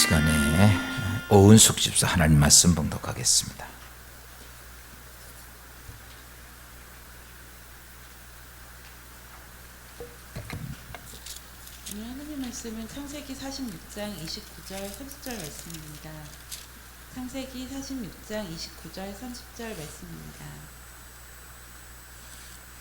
시간에 오은숙 집사 하나님 말씀 봉독하겠습니다. 오늘 하나님 말씀은 창세기 46장 29절 30절 말씀입니다. 창세기 46장 29절 30절 말씀입니다.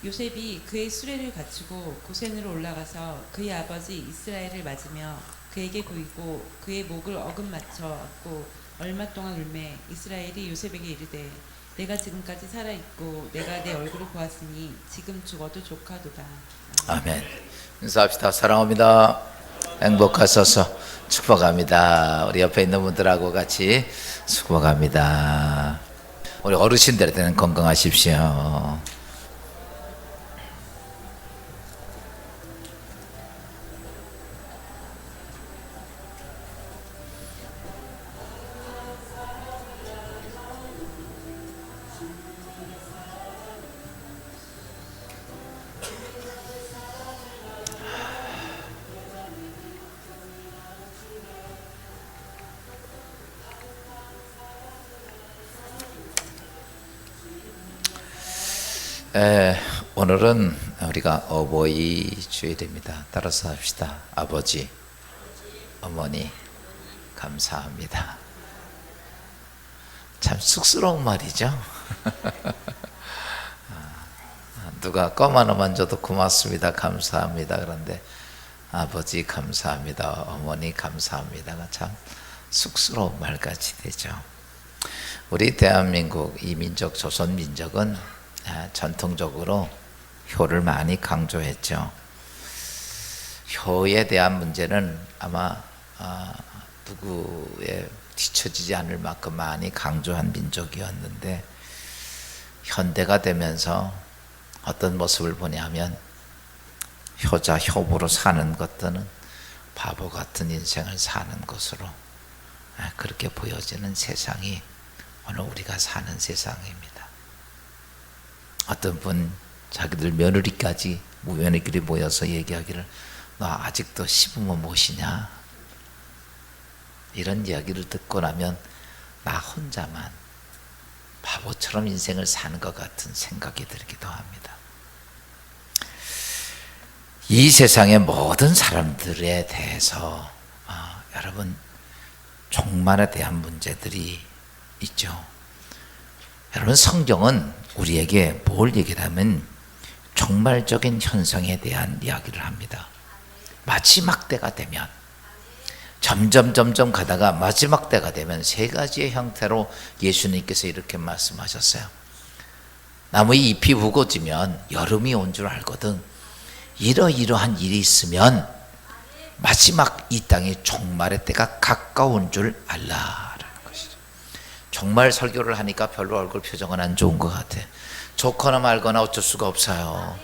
요셉이 그의 수레를 갖추고 고센으로 올라가서 그의 아버지 이스라엘을 맞으며 그에게 보이고 그의 목을 어금 맞춰 안고 얼마 동안 울매 이스라엘이 요셉에게 이르되 내가 지금까지 살아있고 내가 내 얼굴을 보았으니 지금 죽어도 족하도다. 아멘. 인사합시다. 사랑합니다. 행복하소서. 축복합니다. 우리 옆에 있는 분들하고 같이 축복합니다. 우리 어르신들한테는 건강하십시오. 오늘은 우리가 어버이 주일입니다. 따라서 합시다. 아버지, 어머니, 감사합니다. 참 쑥스러운 말이죠. 누가 껌 하나만 줘도 고맙습니다, 감사합니다. 그런데 아버지 감사합니다, 어머니 감사합니다가 참 쑥스러운 말같이 되죠. 우리 대한민국 이 민족 조선민족은 전통적으로 효를 많이 강조했죠. 효에 대한 문제는 아마 누구에 뒤처지지 않을 만큼 많이 강조한 민족이었는데, 현대가 되면서 어떤 모습을 보냐면 효자 효부로 사는 것들은 바보 같은 인생을 사는 것으로 그렇게 보여지는 세상이 오늘 우리가 사는 세상입니다. 어떤 분 자기들 며느리까지 무며느리끼리 모여서 얘기하기를 너 아직도 시부모 모시냐, 이런 이야기를 듣고 나면 나 혼자만 바보처럼 인생을 사는 것 같은 생각이 들기도 합니다. 이 세상의 모든 사람들에 대해서 여러분 종말에 대한 문제들이 있죠. 여러분 성경은 우리에게 뭘 얘기를 하면 종말적인 현상에 대한 이야기를 합니다. 마지막 때가 되면 점점 가다가 마지막 때가 되면 세 가지의 형태로 예수님께서 이렇게 말씀하셨어요. 나무의 잎이 우거지면 여름이 온 줄 알거든 이러이러한 일이 있으면 마지막 이 땅의 종말의 때가 가까운 줄 알라. 정말 설교를 하니까 별로 얼굴 표정은 안 좋은 것 같아. 좋거나 말거나 어쩔 수가 없어요.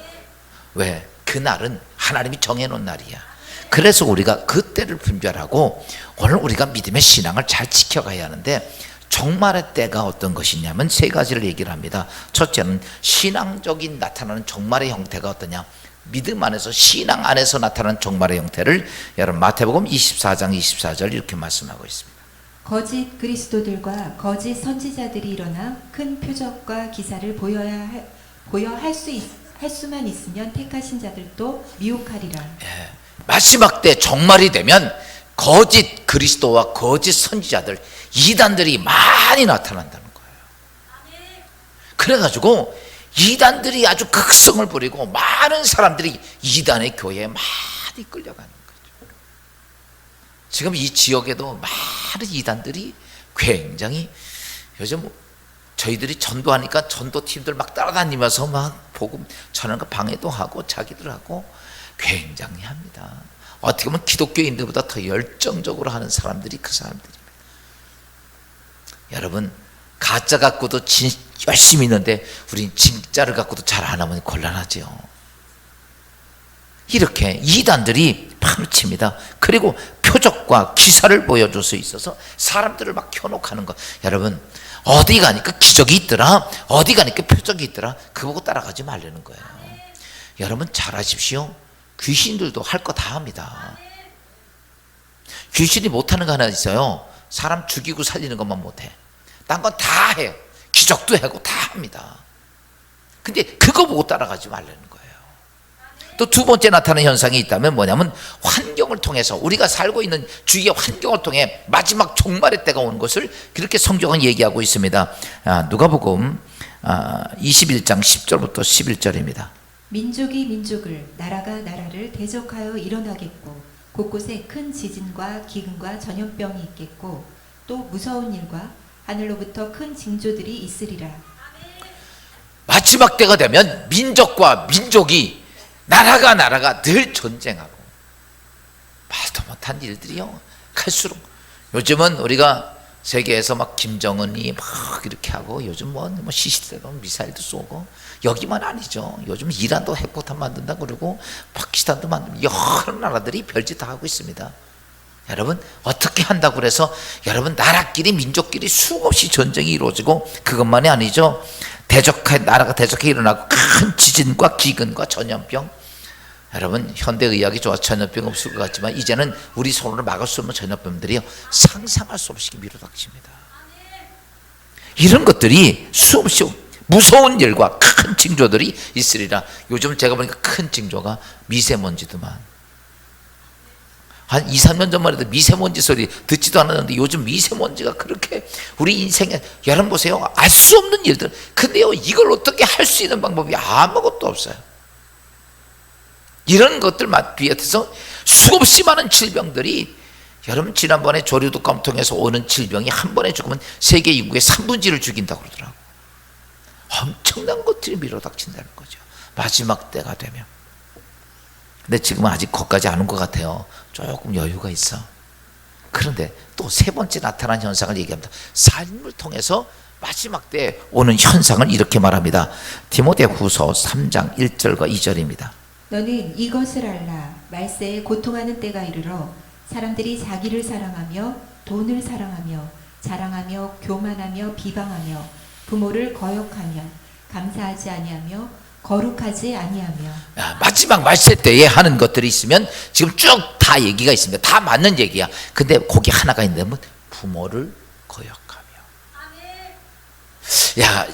왜? 그날은 하나님이 정해놓은 날이야. 그래서 우리가 그때를 분별하고 오늘 우리가 믿음의 신앙을 잘 지켜가야 하는데, 종말의 때가 어떤 것이냐면 세 가지를 얘기를 합니다. 첫째는 신앙적인 나타나는 종말의 형태가 어떠냐, 믿음 안에서 신앙 안에서 나타나는 종말의 형태를 여러분 마태복음 24장 24절 이렇게 말씀하고 있습니다. 거짓 그리스도들과 거짓 선지자들이 일어나 큰 표적과 기사를 보여 할 수만 있으면 택하신 자들도 미혹하리라. 마지막 때 종말이 되면 거짓 그리스도와 거짓 선지자들, 이단들이 많이 나타난다는 거예요. 그래가지고 이단들이 아주 극성을 부리고 많은 사람들이 이단의 교회에 많이 끌려가는 거예요. 지금 이 지역에도 많은 이단들이 굉장히, 요즘 저희들이 전도하니까 전도팀들 막 따라다니면서 막 복음 전하는 거 방해도 하고 자기들 하고 굉장히 합니다. 어떻게 보면 기독교인들보다 더 열정적으로 하는 사람들이 그 사람들입니다. 여러분 가짜 갖고도 열심히 있는데 우린 진짜를 갖고도 잘 안 하면 곤란하죠. 이렇게 이단들이 판을 칩니다. 그리고 표적과 기사를 보여줄 수 있어서 사람들을 막 현혹하는 거. 여러분 어디 가니까 기적이 있더라, 어디 가니까 표적이 있더라, 그거 보고 따라가지 말라는 거예요. 여러분 잘 아십시오. 귀신들도 할 거 다 합니다. 귀신이 못하는 거 하나 있어요. 사람 죽이고 살리는 것만 못해. 딴 건 다 해요. 기적도 하고 다 합니다. 근데 그거 보고 따라가지 말라는 거예요. 또 두 번째 나타나는 현상이 있다면 뭐냐면 환경을 통해서, 우리가 살고 있는 주위의 환경을 통해 마지막 종말의 때가 오는 것을 그렇게 성경은 얘기하고 있습니다. 누가복음 21장 10절부터 11절입니다. 민족이 민족을, 나라가 나라를 대적하여 일어나겠고 곳곳에 큰 지진과 기근과 전염병이 있겠고 또 무서운 일과 하늘로부터 큰 징조들이 있으리라. 마지막 때가 되면 민족과 민족이, 나라가 늘 전쟁하고, 말도 못한 일들이요. 갈수록 요즘은 우리가 세계에서 막 김정은이 막 이렇게 하고, 요즘 뭐 시시때도 미사일도 쏘고, 여기만 아니죠. 요즘 이란도 핵폭탄 만든다 그러고 파키스탄도 만들고 여러 나라들이 별짓 다 하고 있습니다. 여러분, 어떻게 한다고 그래서 여러분 나라끼리 민족끼리 수없이 전쟁이 이루어지고, 그것만이 아니죠. 나라가 대적해 일어나고 큰 지진과 기근과 전염병. 여러분, 현대의학이 좋아서 전염병 없을 것 같지만 이제는 우리 손으로 막을 수 없는 전염병들이요, 상상할 수 없이 밀어닥칩니다. 이런 것들이 수없이 무서운 일과 큰 징조들이 있으리라. 요즘 제가 보니까 큰 징조가 미세먼지더만. 한 2, 3년 전만 해도 미세먼지 소리 듣지도 않았는데 요즘 미세먼지가 그렇게 우리 인생에, 여러분 보세요, 알 수 없는 일들. 근데요, 이걸 어떻게 할 수 있는 방법이 아무것도 없어요. 이런 것들 비롯해서 수없이 많은 질병들이, 여러분 지난번에 조류독감 통해서 오는 질병이 한 번에 죽으면 세계 인구의 3분의 1을 죽인다고 그러더라고요. 엄청난 것들이 밀어닥친다는 거죠, 마지막 때가 되면. 근데 지금은 아직 거기까지 안 온 것 같아요. 조금 여유가 있어. 그런데 또 세 번째 나타난 현상을 얘기합니다. 삶을 통해서 마지막 때 오는 현상을 이렇게 말합니다. 디모데후서 3장 1절과 2절입니다. 너는 이것을 알라. 말세에 고통하는 때가 이르러 사람들이 자기를 사랑하며 돈을 사랑하며 자랑하며 교만하며 비방하며 부모를 거역하며 감사하지 아니하며 거룩하지 아니하며. 마지막 말세 때에 하는 것들이 있으면 지금 쭉 다 얘기가 있습니다. 다 맞는 얘기야. 근데 거기 하나가 있는데 부모를 거역하며.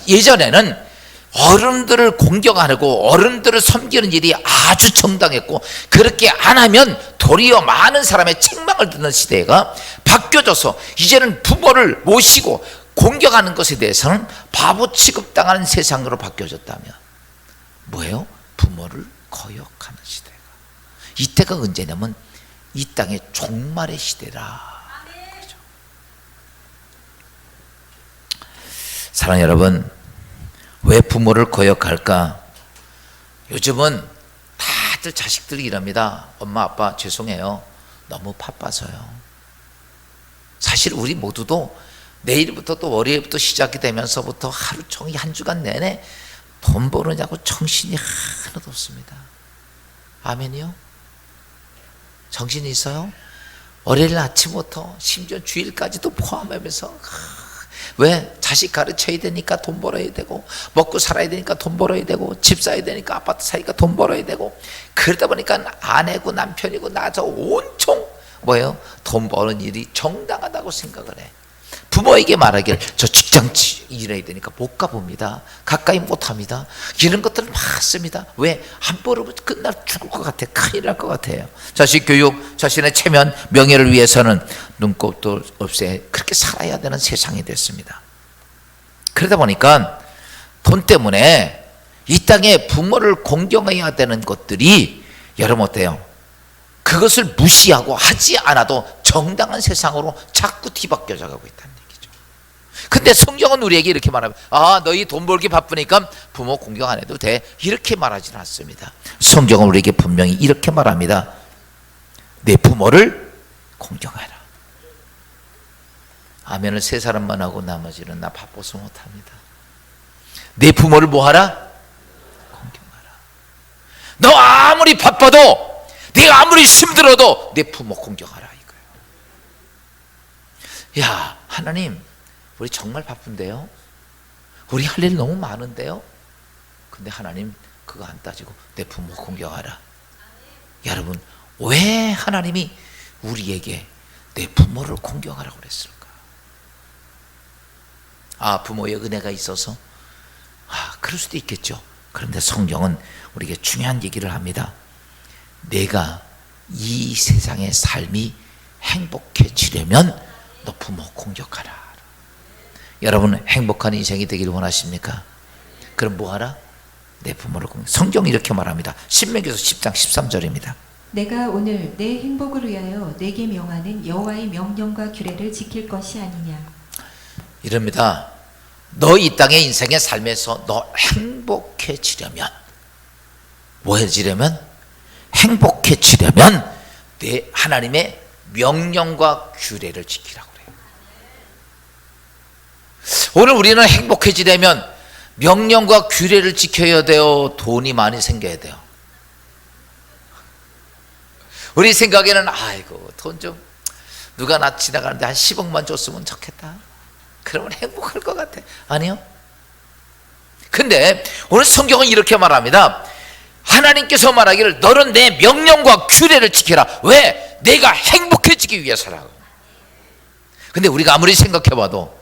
예전에는 어른들을 공경하고 어른들을 섬기는 일이 아주 정당했고, 그렇게 안 하면 도리어 많은 사람의 책망을 듣는 시대가 바뀌어져서 이제는 부모를 모시고 공경하는 것에 대해서는 바보 취급당하는 세상으로 바뀌어졌다면 뭐예요? 부모를 거역하는 시대가. 이때가 언제냐면 이 땅의 종말의 시대라. 그렇죠? 사랑하는 여러분, 왜 부모를 거역할까? 요즘은 다들 자식들이 이럽니다. 엄마 아빠 죄송해요, 너무 바빠서요. 사실 우리 모두도 내일부터 또 월요일부터 시작이 되면서부터 하루 종일 한 주간 내내 돈 버느냐고 정신이 하나도 없습니다. 아멘이요? 정신이 있어요? 월요일 아침부터 심지어 주일까지도 포함하면서, 왜? 자식 가르쳐야 되니까 돈 벌어야 되고, 먹고 살아야 되니까 돈 벌어야 되고, 집 사야 되니까 아파트 사니까 돈 벌어야 되고, 그러다 보니까 아내고 남편이고 나저 온통 뭐예요? 돈 버는 일이 정당하다고 생각을 해. 부모에게 말하기를 저 직장 일해야 되니까 못 가봅니다. 가까이 못합니다. 이런 것들은 많습니다. 왜? 안 벌으면 끝날 죽을 것 같아. 큰일 날 것 같아요. 자식 교육, 자신의 체면, 명예를 위해서는 눈곱도 없애 그렇게 살아야 되는 세상이 됐습니다. 그러다 보니까 돈 때문에 이 땅에 부모를 공경해야 되는 것들이, 여러분 어때요? 그것을 무시하고 하지 않아도 정당한 세상으로 자꾸 뒤바뀌어져 가고 있다는 얘기죠. 근데 성경은 우리에게 이렇게 말합니다. 너희 돈 벌기 바쁘니까 부모 공경 안 해도 돼, 이렇게 말하지는 않습니다. 성경은 우리에게 분명히 이렇게 말합니다. 내 부모를 공경하라. 아멘을 세 사람만 하고 나머지는 나 바빠서 못합니다. 내 부모를 뭐하라? 공경하라. 너 아무리 바빠도, 내가 아무리 힘들어도 내 부모 공경하라 이거예요. 야, 하나님 우리 정말 바쁜데요? 우리 할 일 너무 많은데요? 근데 하나님 그거 안 따지고 내 부모 공경하라. 여러분, 왜 하나님이 우리에게 내 부모를 공경하라고 그랬을까? 아, 부모의 은혜가 있어서? 그럴 수도 있겠죠. 그런데 성경은 우리에게 중요한 얘기를 합니다. 내가 이 세상의 삶이 행복해지려면 너 부모 공격하라. 여러분 행복한 인생이 되기를 원하십니까? 그럼 뭐하라? 내 부모를 공격. 성경이 이렇게 말합니다. 신명기서 10장 13절입니다. 내가 오늘 내 행복을 위하여 내게 명하는 여호와의 명령과 규례를 지킬 것이 아니냐. 이럽니다. 너 이 땅의 인생의 삶에서 너 행복해지려면, 뭐 해지려면? 행복해지려면 내 하나님의 명령과 규례를 지키라고 그래요. 오늘 우리는 행복해지려면 명령과 규례를 지켜야 돼요? 돈이 많이 생겨야 돼요? 우리 생각에는 아이고 돈 좀 누가 나 지나가는데 한 10억만 줬으면 좋겠다. 그러면 행복할 것 같아. 아니요. 근데 오늘 성경은 이렇게 말합니다. 하나님께서 말하기를 너는 내 명령과 규례를 지켜라. 왜? 내가 행복해지기 위해서라고. 근데 우리가 아무리 생각해봐도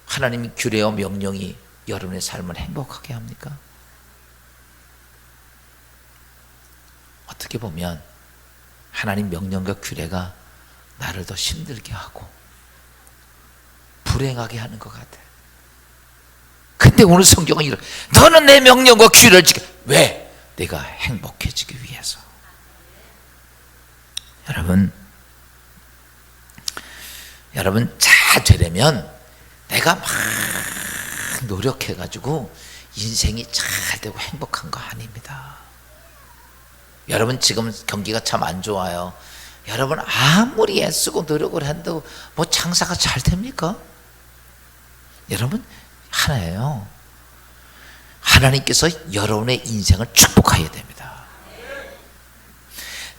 하나님의 규례와 명령이 여러분의 삶을 행복하게 합니까? 어떻게 보면 하나님 명령과 규례가 나를 더 힘들게 하고 불행하게 하는 것 같아. 근데 오늘 성경은 이렇게 너는 내 명령과 규례를 지켜. 왜? 내가 행복해지기 위해서. 여러분 잘 되려면 내가 막 노력해가지고 인생이 잘 되고 행복한 거 아닙니다. 여러분 지금 경기가 참 안 좋아요. 여러분 아무리 애쓰고 노력을 해도 뭐 장사가 잘 됩니까? 여러분 하나예요. 하나님께서 여러분의 인생을 축복해야 됩니다.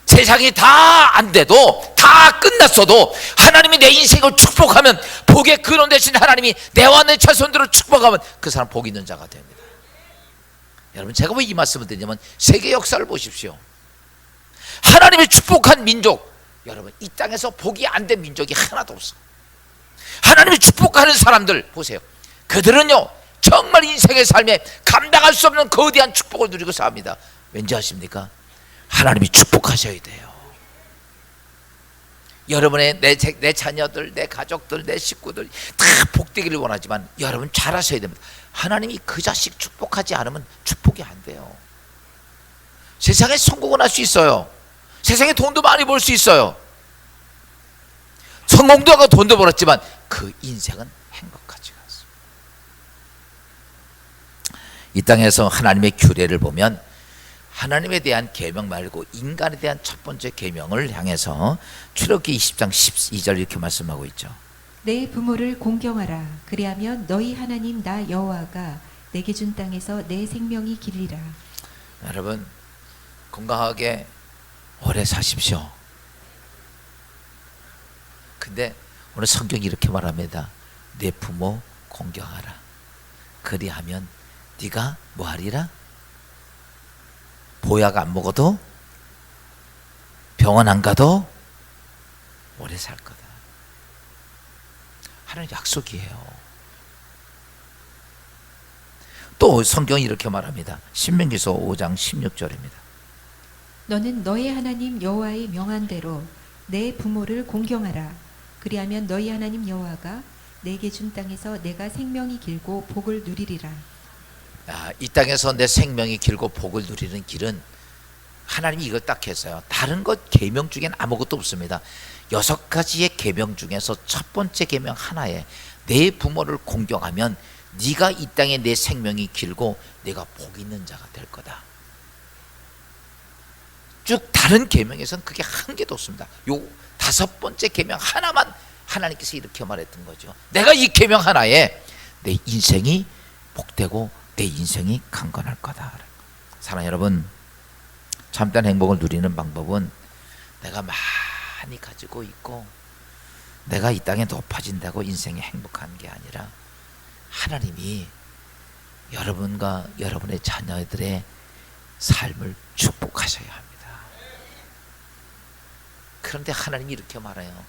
세상이 다 안 돼도 다 끝났어도 하나님이 내 인생을 축복하면 복의 근원 되신 하나님이 내와 내 자손들을 축복하면 그 사람 복 있는 자가 됩니다. 여러분 제가 왜 이 말씀을 드리냐면 세계 역사를 보십시오. 하나님이 축복한 민족, 여러분 이 땅에서 복이 안 된 민족이 하나도 없어. 하나님이 축복하는 사람들 보세요. 그들은요 정말 인생의 삶에 감당할 수 없는 거대한 축복을 누리고 삽니다. 왠지 아십니까? 하나님이 축복하셔야 돼요. 여러분의 내 자녀들, 내 가족들, 내 식구들 다 복되기를 원하지만 여러분 잘 하셔야 됩니다. 하나님이 그 자식 축복하지 않으면 축복이 안 돼요. 세상에 성공은 할 수 있어요. 세상에 돈도 많이 벌 수 있어요. 성공도 하고 돈도 벌었지만 그 인생은 행복하지 않습니다. 이 땅에서 하나님의 규례를 보면 하나님에 대한 계명 말고 인간에 대한 첫 번째 계명을 향해서 출애굽기 20장 12절 이렇게 말씀하고 있죠. 내 부모를 공경하라. 그리하면 너희 하나님 나 여호와가 내게 준 땅에서 내 생명이 길리라. 여러분 건강하게 오래 사십시오. 근데 오늘 성경이 이렇게 말합니다. 내 부모 공경하라. 그리하면 네가 뭐하리라? 보약 안 먹어도 병원 안 가도 오래 살 거다. 하나님 약속이에요. 또 성경이 이렇게 말합니다. 신명기서 5장 16절입니다. 너는 너희 하나님 여호와의 명한 대로 내 부모를 공경하라. 그리하면 너희 하나님 여호와가 내게 준 땅에서 내가 생명이 길고 복을 누리리라. 이 땅에서 내 생명이 길고 복을 누리는 길은 하나님이 이걸 딱 했어요. 다른 것 계명 중엔 아무것도 없습니다. 6가지의 계명 중에서 첫 번째 계명 하나에 내 부모를 공경하면 네가 이 땅에 내 생명이 길고 내가 복 있는 자가 될 거다. 쭉 다른 계명에서는 그게 한 개도 없습니다. 요 5번째 계명 하나만 하나님께서 이렇게 말했던 거죠. 내가 이 계명 하나에 내 인생이 복되고 내 인생이 강건할 거다. 사랑하는 여러분, 참된 행복을 누리는 방법은 내가 많이 가지고 있고 내가 이 땅에 높아진다고 인생이 행복한 게 아니라 하나님이 여러분과 여러분의 자녀들의 삶을 축복하셔야 합니다. 그런데 하나님이 이렇게 말해요.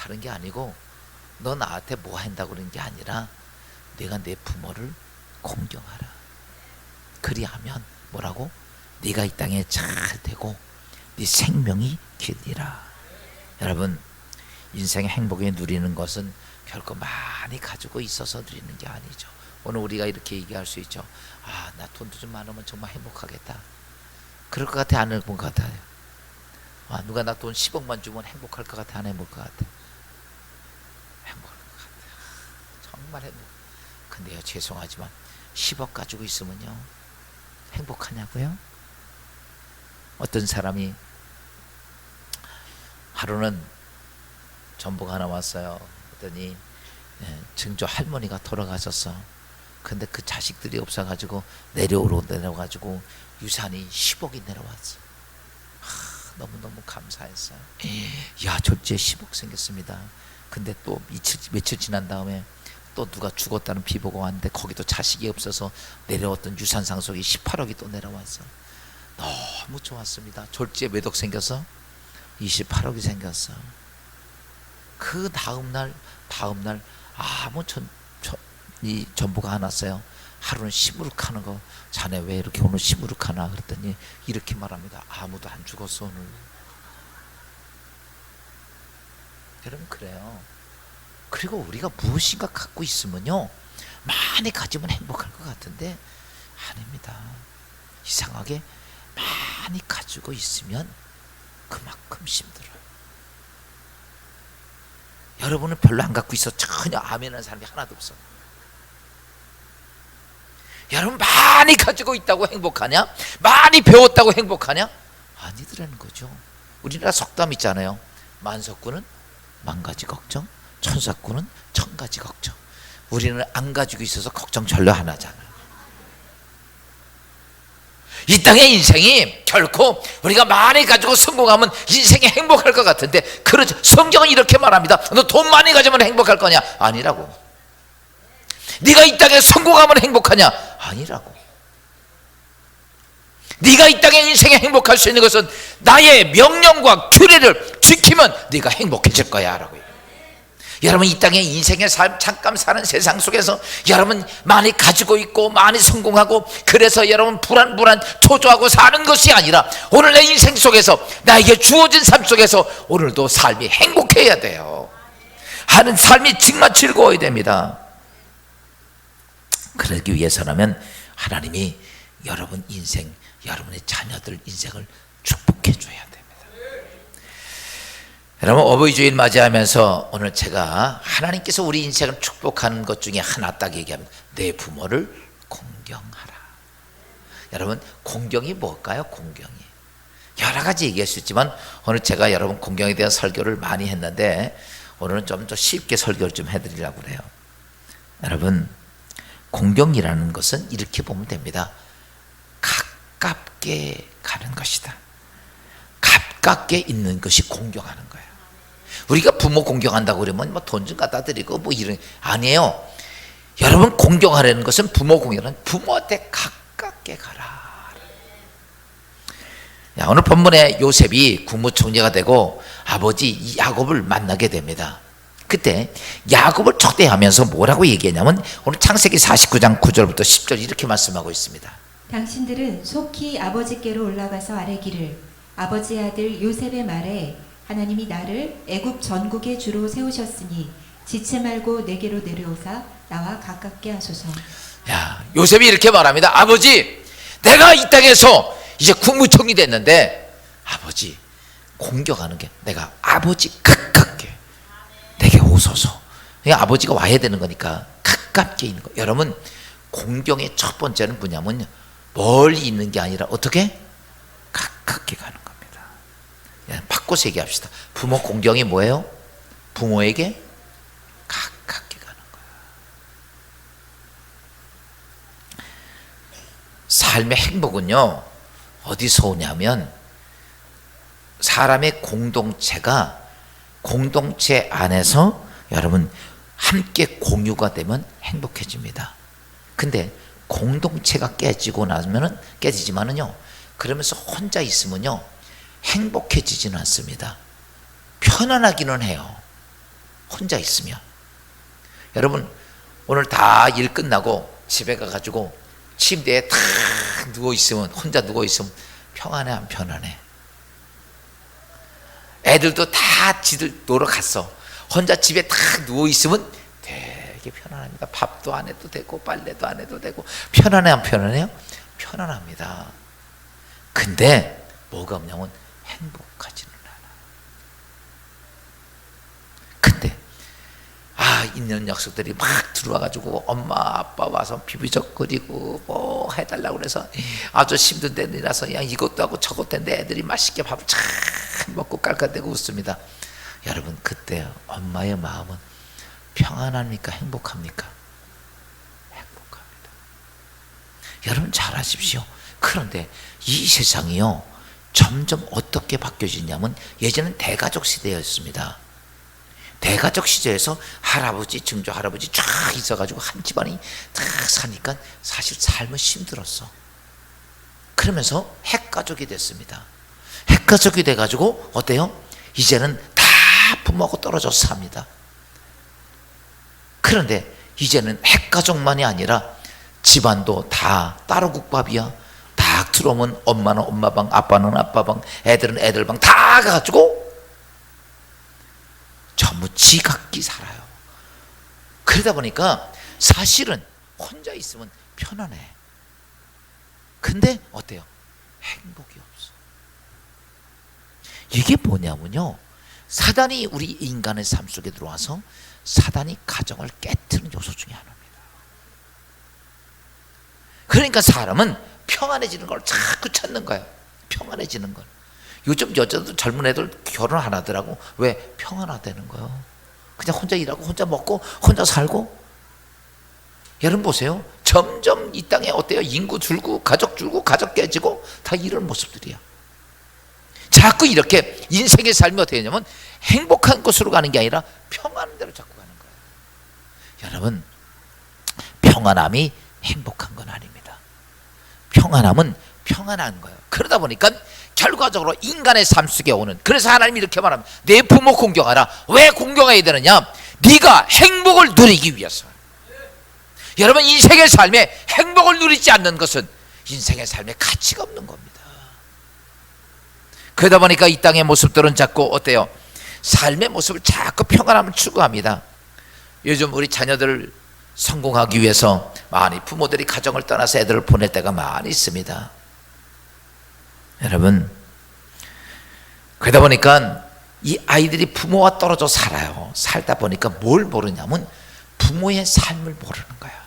다른 게 아니고 너 나한테 뭐 한다고 그런 게 아니라 내가 내 부모를 공경하라. 그리하면 뭐라고? 네가 이 땅에 잘 되고 네 생명이 길리라. 여러분, 인생의 행복에 누리는 것은 결코 많이 가지고 있어서 누리는 게 아니죠. 오늘 우리가 이렇게 얘기할 수 있죠. 아, 나 돈도 좀 많으면 정말 행복하겠다. 그럴 것 같아, 안 그럴 것 같아요? 아, 누가 나 돈 10억만 주면 행복할 것 같아, 안 행복할 것 같아? 행복할 것 같아. 정말 행복. 근데요, 죄송하지만 10억 가지고 있으면요, 행복하냐고요? 어떤 사람이 하루는 전보가 하나 왔어요. 그랬더니 증조 할머니가 돌아가셨어. 근데 그 자식들이 없어가지고 내려가지고 유산이 10억이 내려왔어. 너무너무 감사했어요. 야, 졸지에 10억 생겼습니다. 근데 또 며칠 지난 다음에 또 누가 죽었다는 비보가 왔는데 거기도 자식이 없어서 내려왔던 유산 상속이 18억이 또 내려왔어. 너무 좋았습니다. 졸지에 몇 억 생겼어? 28억이 생겼어. 그 다음날 아무 이 전부가 안 왔어요. 하루는 시무룩하는 거, 자네 왜 이렇게 오늘 시무룩하나 그랬더니 이렇게 말합니다. 아무도 안 죽었어 오늘. 여러분, 그래요. 그리고 우리가 무엇인가 갖고 있으면요, 많이 가지면 행복할 것 같은데 아닙니다. 이상하게 많이 가지고 있으면 그만큼 힘들어요. 여러분은 별로 안 갖고 있어 전혀 아멘하는 사람이 하나도 없어. 여러분, 많이 가지고 있다고 행복하냐? 많이 배웠다고 행복하냐? 아니더라는 거죠. 우리나라 속담 있잖아요. 만석군은 만가지 걱정, 천석군은 천가지 걱정. 우리는 안 가지고 있어서 걱정 절로 안 하잖아요. 이 땅의 인생이 결코 우리가 많이 가지고 성공하면 인생이 행복할 것 같은데, 그렇죠. 성경은 이렇게 말합니다. 너 돈 많이 가지면 행복할 거냐? 아니라고. 네가 이 땅에 성공하면 행복하냐? 아니라고. 네가 이 땅에 인생에 행복할 수 있는 것은 나의 명령과 규례를 지키면 네가 행복해질 거야 라고. 여러분, 이 땅에 인생의 삶 잠깐 사는 세상 속에서 여러분 많이 가지고 있고 많이 성공하고 그래서 여러분 불안 초조하고 사는 것이 아니라 오늘 내 인생 속에서 나에게 주어진 삶 속에서 오늘도 삶이 행복해야 돼요. 하는 삶이 정말 즐거워야 됩니다. 그러기 위해서라면 하나님이 여러분 인생, 여러분의 자녀들 인생을 축복해 줘야 됩니다. 여러분, 어버이 주일 맞이하면서 오늘 제가 하나님께서 우리 인생을 축복하는 것 중에 하나 딱 얘기합니다. 내 부모를 공경하라. 여러분, 공경이 뭘까요? 공경이 여러 가지 얘기할 수 있지만 오늘 제가 여러분 공경에 대한 설교를 많이 했는데 오늘은 좀 더 쉽게 설교를 좀 해드리려고 그래요. 여러분, 공경이라는 것은 이렇게 보면 됩니다. 가깝게 가는 것이다. 가깝게 있는 것이 공경하는 거예요. 우리가 부모 공경한다고 그러면 뭐 돈 좀 갖다 드리고 뭐 이런, 아니에요. 여러분, 공경하라는 것은 부모 공경은 부모한테 가깝게 가라. 야, 오늘 본문에 요셉이 국무총리가 되고 아버지 야곱을 만나게 됩니다. 그때 야곱을 초대하면서 뭐라고 얘기했냐면 오늘 창세기 49장 9절부터 10절 이렇게 말씀하고 있습니다. 당신들은 속히 아버지께로 올라가서 아뢰기를, 아버지의 아들 요셉의 말에 하나님이 나를 애굽 전국의 주로 세우셨으니 지체 말고 내게로 내려오사 나와 가깝게 하소서. 야, 요셉이 이렇게 말합니다. 아버지, 내가 이 땅에서 이제 국무총리 됐는데 아버지 공경하는 게 내가 아버지 가깝게 내게 오소서. 아버지가 와야 되는 거니까 가깝게 있는 거. 여러분, 공경의 첫 번째는 뭐냐면 멀리 있는 게 아니라 어떻게? 가깝게 가는 겁니다. 바꿔서 얘기합시다. 부모 공경이 뭐예요? 부모에게 가깝게 가는 거야. 삶의 행복은요 어디서 오냐면 사람의 공동체가 공동체 안에서 여러분 함께 공유가 되면 행복해집니다. 근데 공동체가 깨지지만은요 그러면서 혼자 있으면요 행복해지지는 않습니다. 편안하기는 해요. 혼자 있으면. 여러분 오늘 다 일 끝나고 집에 가가지고 침대에 탁 누워있으면, 혼자 누워있으면 평안해 안 편안해? 애들도 다 지들 놀러 갔어. 혼자 집에 탁 누워있으면 되게 편안합니다. 밥도 안 해도 되고 빨래도 안 해도 되고. 편안해 안 편안해요? 편안합니다. 근데 뭐가 없냐면 행복하지는 않아. 근데 있는 녀석들이 막 들어와가지고 엄마 아빠 와서 비비적거리고 뭐 해달라고 그래서 아주 힘든 데이라서 그냥 이것도 하고 저것도 했는데 애들이 맛있게 밥을 잘 먹고 깔깔대고 웃습니다. 여러분 그때 엄마의 마음은 평안합니까? 행복합니까? 행복합니다. 여러분 잘 아십시오. 그런데 이 세상이요 점점 어떻게 바뀌어지냐면, 예전엔 대가족 시대였습니다. 대가족 시대에서 할아버지, 증조 할아버지 쫙 있어가지고 한 집안이 딱 사니까 사실 삶은 힘들었어. 그러면서 핵가족이 됐습니다. 핵가족이 돼가지고 어때요? 이제는 다 부모하고 떨어져서 삽니다. 그런데 이제는 핵가족만이 아니라 집안도 다 따로 국밥이야. 딱 들어오면 엄마는 엄마 방, 아빠는 아빠 방, 애들은 애들 방 다 가가지고 전부 지각기 살아요. 그러다 보니까 사실은 혼자 있으면 편안해. 근데 어때요? 행복이 없어. 이게 뭐냐면요, 사단이 우리 인간의 삶 속에 들어와서 사단이 가정을 깨트리는 요소 중에 하나입니다. 그러니까 사람은 평안해지는 걸 자꾸 찾는 거예요. 평안해지는 걸. 요즘 여자들, 젊은 애들 결혼 안 하더라고. 왜? 평안하다는 거예요. 그냥 혼자 일하고 혼자 먹고 혼자 살고. 여러분 보세요. 점점 이 땅에 어때요? 인구 줄고 가족 줄고 가족 깨지고 다 이런 모습들이야. 자꾸 이렇게 인생의 삶이 어떻게 되냐면 행복한 곳으로 가는 게 아니라 평안한 대로 자꾸 가는 거예요. 여러분 평안함이 행복한 건 아닙니다. 평안함은 평안한 거예요. 그러다 보니까 결과적으로 인간의 삶 속에 오는, 그래서 하나님이 이렇게 말합니다. 내 부모 공경하라. 왜 공경해야 되느냐? 네가 행복을 누리기 위해서. 여러분 인생의 삶에 행복을 누리지 않는 것은 인생의 삶에 가치가 없는 겁니다. 그러다 보니까 이 땅의 모습들은 자꾸 어때요? 삶의 모습을 자꾸 평안함을 추구합니다. 요즘 우리 자녀들 성공하기 위해서 많이 부모들이 가정을 떠나서 애들을 보낼 때가 많이 있습니다. 여러분 그러다 보니까 이 아이들이 부모와 떨어져 살아요. 살다 보니까 뭘 모르냐면 부모의 삶을 모르는 거야.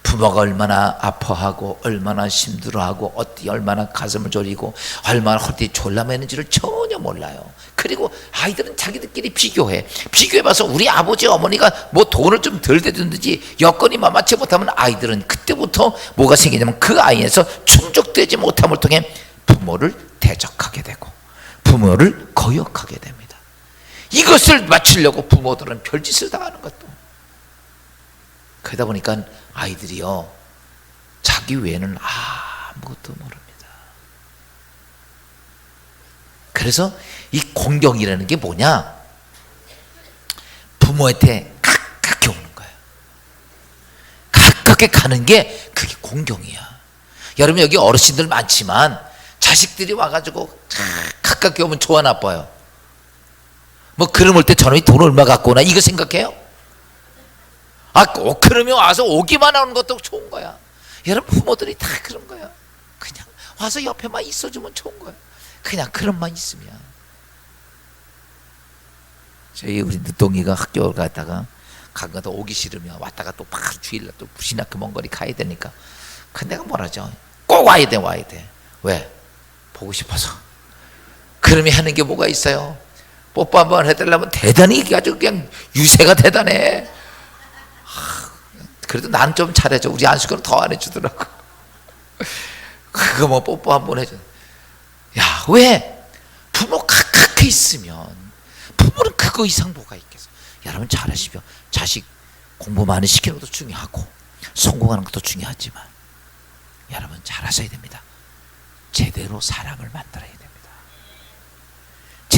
부모가 얼마나 아파하고 얼마나 힘들어하고 얼마나 가슴을 졸이고 얼마나 헛되이 졸라매는지를 전혀 몰라요. 그리고 아이들은 자기들끼리 비교해봐서 우리 아버지 어머니가 뭐 돈을 좀 덜 대든지 여건이 만만치 못하면 아이들은 그때부터 뭐가 생기냐면 그 아이에서 충족되지 못함을 통해 부모를 대적하게 되고 부모를 거역하게 됩니다. 이것을 맞추려고 부모들은 별짓을 당하는 것도. 그러다 보니까 아이들이요 자기 외에는 아무것도 모릅니다. 그래서 이 공경이라는 게 뭐냐? 부모한테 가깝게 오는 거예요. 가깝게 가는 게 그게 공경이야. 여러분 여기 어르신들 많지만 자식들이 와가지고 가깝게 오면 좋아 나빠요? 뭐 그럼 올 때 저놈이 돈 얼마 갖고 오나 이거 생각해요? 꼭 그러면 와서 오기만 하는 것도 좋은 거야. 여러분 부모들이 다 그런 거야. 그냥 와서 옆에만 있어주면 좋은 거야. 그냥 그런만 있으면. 저희 우리 늦둥이가 학교 갔다가 가다가 오기 싫으면 왔다가 또 바로 주일날 또 부시나크 먼 거리 가야 되니까. 근데 내가 뭐라죠? 꼭 와야 돼. 왜? 보고 싶어서. 그러면 하는 게 뭐가 있어요? 뽀뽀 한번 해달라면 대단히 아주 그냥 유세가 대단해. 그래도 난 좀 잘해줘. 우리 안수근은 더 안 해주더라고. 그거 뭐 뽀뽀 한번 해줘. 야, 왜? 부모 가깝게 있으면 부모는 그거 이상 뭐가 있겠어. 여러분 잘 아시죠? 자식 공부 많이 시키는 것도 중요하고 성공하는 것도 중요하지만 여러분 잘 하셔야 됩니다. 제대로 사람을 만들어야 됩니다.